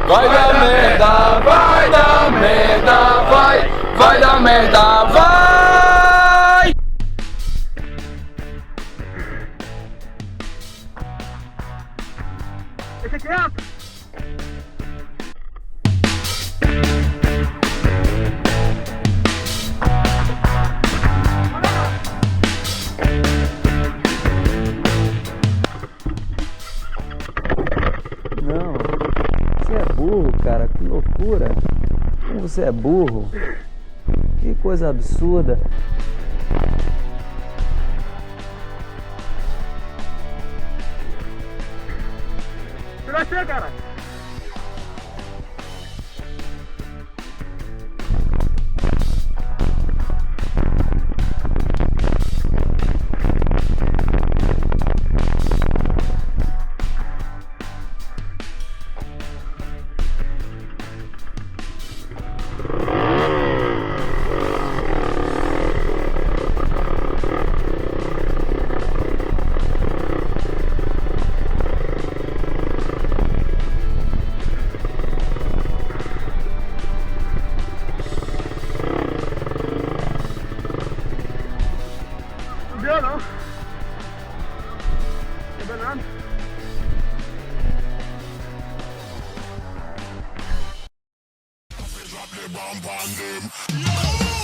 Vai dar merda, vai dar merda, vai dar merda, vai! Esse aqui é... Não, você é burro, cara, que loucura. Como você é burro. Que coisa absurda. Você vai ser, cara? Não, não. Não deu nada. Drop the bomb on them.